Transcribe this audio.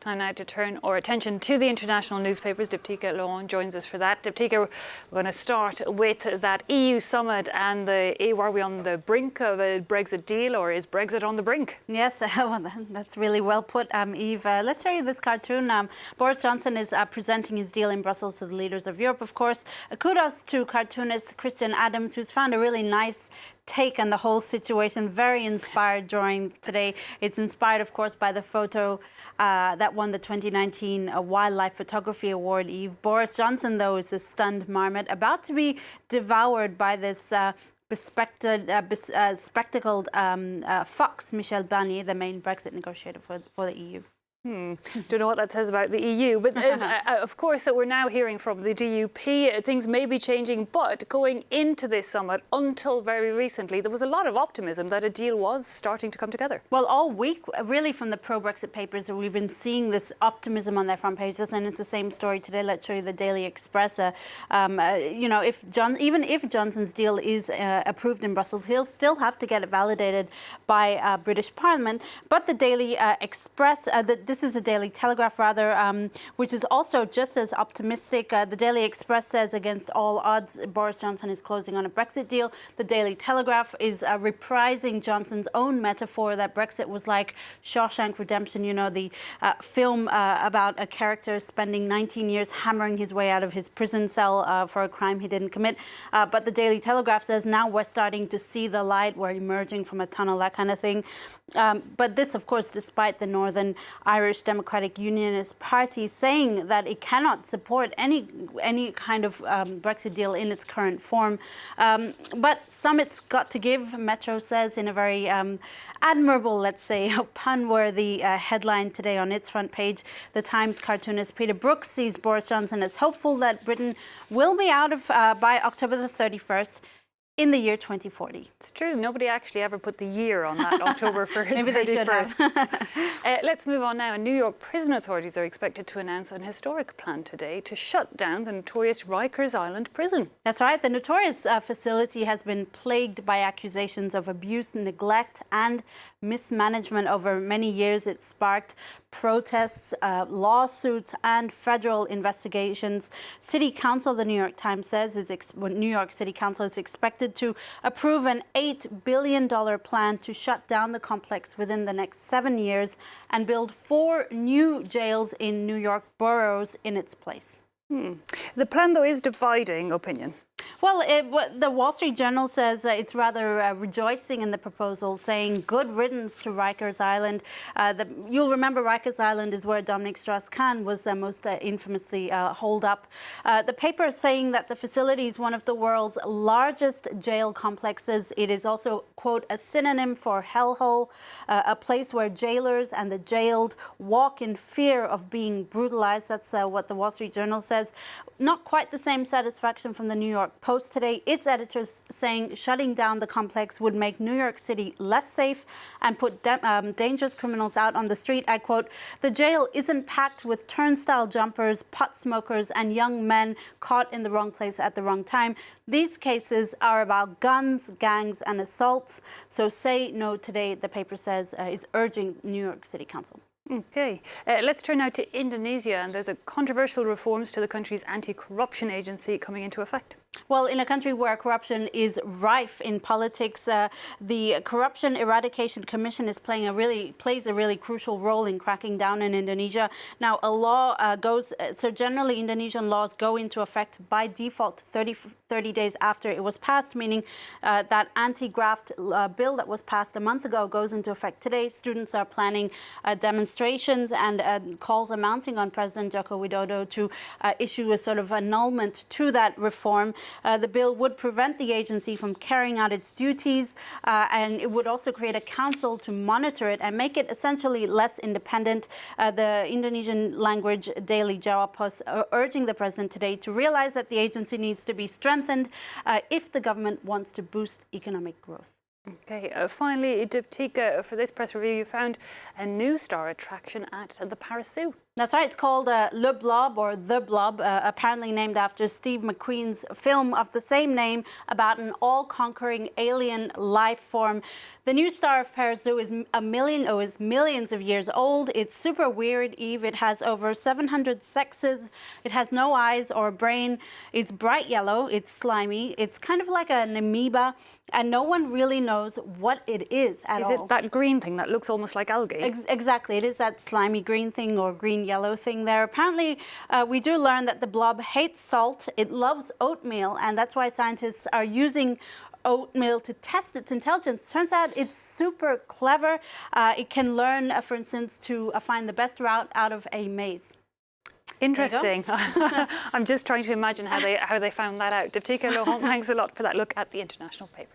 Time now to turn our attention to the international newspapers. Diptyka Lawan joins us for that. Diptyka, we're going to start with that EU summit and are we on the brink of a Brexit deal, or is Brexit on the brink? Yes, well, that's really well put, Eve. Let's show you this cartoon. Boris Johnson is presenting his deal in Brussels to the leaders of Europe, of course. Kudos to cartoonist Christian Adams, who's found a really nice take on the whole situation, very inspired during today. It's inspired, of course, by the photo that won the 2019 Wildlife Photography Award, Eve. Boris Johnson, though, is a stunned marmot, about to be devoured by this spectacled fox, Michel Barnier, the main Brexit negotiator for the EU. Don't know what that says about the EU, but of course that we're now hearing from the DUP. Things may be changing, but going into this summit, until very recently, there was a lot of optimism that a deal was starting to come together. Well, all week, really, from the pro-Brexit papers, we've been seeing this optimism on their front pages, and it's the same story today. Let's show you the Daily Express. You know, even if Johnson's deal is approved in Brussels, he'll still have to get it validated by British Parliament. But the Daily Express, this is the Daily Telegraph, rather, which is also just as optimistic. The Daily Express says, against all odds, Boris Johnson is closing on a Brexit deal. The Daily Telegraph is reprising Johnson's own metaphor that Brexit was like Shawshank Redemption, you know, the film about a character spending 19 years hammering his way out of his prison cell for a crime he didn't commit. But the Daily Telegraph says now we're starting to see the light, we're emerging from a tunnel, that kind of thing. But this, of course, despite the Northern Irish Democratic Unionist Party saying that it cannot support any kind of Brexit deal in its current form. But summit's got to give, Metro says, in a very admirable, let's say, pun-worthy headline today on its front page. The Times cartoonist Peter Brooks sees Boris Johnson as hopeful that Britain will be out of by October the 31st. In the year 2040. It's true. Nobody actually ever put the year on that October 31st. Let's move on now. New York prison authorities are expected to announce an historic plan today to shut down the notorious Rikers Island prison. That's right. The notorious facility has been plagued by accusations of abuse, neglect and mismanagement over many years. It sparked protests, lawsuits and federal investigations. City Council, the New York Times says, New York City Council is expected to approve an $8 billion plan to shut down the complex within the next 7 years and build 4 new jails in New York boroughs in its place. The plan, though, is dividing opinion. Well, the Wall Street Journal says it's rather rejoicing in the proposal, saying good riddance to Rikers Island. You'll remember Rikers Island is where Dominic Strauss-Kahn was most infamously holed up. The paper is saying that the facility is one of the world's largest jail complexes. It is also, quote, a synonym for hellhole, a place where jailers and the jailed walk in fear of being brutalized. That's what the Wall Street Journal says. Not quite the same satisfaction from the New York Post today. Its editors saying shutting down the complex would make New York City less safe and put dangerous criminals out on the street. I quote, "The jail isn't packed with turnstile jumpers, pot smokers and young men caught in the wrong place at the wrong time. These cases are about guns, gangs and assaults. So say no today," the paper says, is urging New York City Council. Okay, let's turn now to Indonesia, and there's a controversial reforms to the country's anti-corruption agency coming into effect. Well, in a country where corruption is rife in politics, the Corruption Eradication Commission is plays a really crucial role in cracking down in Indonesia. Now, a law so generally Indonesian laws go into effect by default 30 days after it was passed, meaning that anti-graft bill that was passed a month ago goes into effect today. Students are planning demonstrations and calls are mounting on President Joko Widodo to issue a sort of annulment to that reform. The bill would prevent the agency from carrying out its duties, and it would also create a council to monitor it and make it essentially less independent. The Indonesian language daily Jawab Post urging the president today to realize that the agency needs to be strengthened if the government wants to boost economic growth. Okay, finally, Diptyka, for this press review, you found a new star attraction at the Paris Zoo. That's right. It's called Le Blob or The Blob, apparently named after Steve McQueen's film of the same name about an all-conquering alien life form. The new star of Paris Zoo is millions of years old. It's super weird, Eve. It has over 700 sexes. It has no eyes or brain. It's bright yellow. It's slimy. It's kind of like an amoeba, and no one really knows what it is at all. Is it that green thing that looks almost like algae? Exactly. It is that slimy green thing or green-yellow thing there. Apparently, we do learn that the blob hates salt. It loves oatmeal, and that's why scientists are using oatmeal to test its intelligence. Turns out it's super clever. It can learn, for instance, to find the best route out of a maze. Interesting. I'm just trying to imagine how they found that out. Devtika Lohon, thanks a lot for that look at the international papers.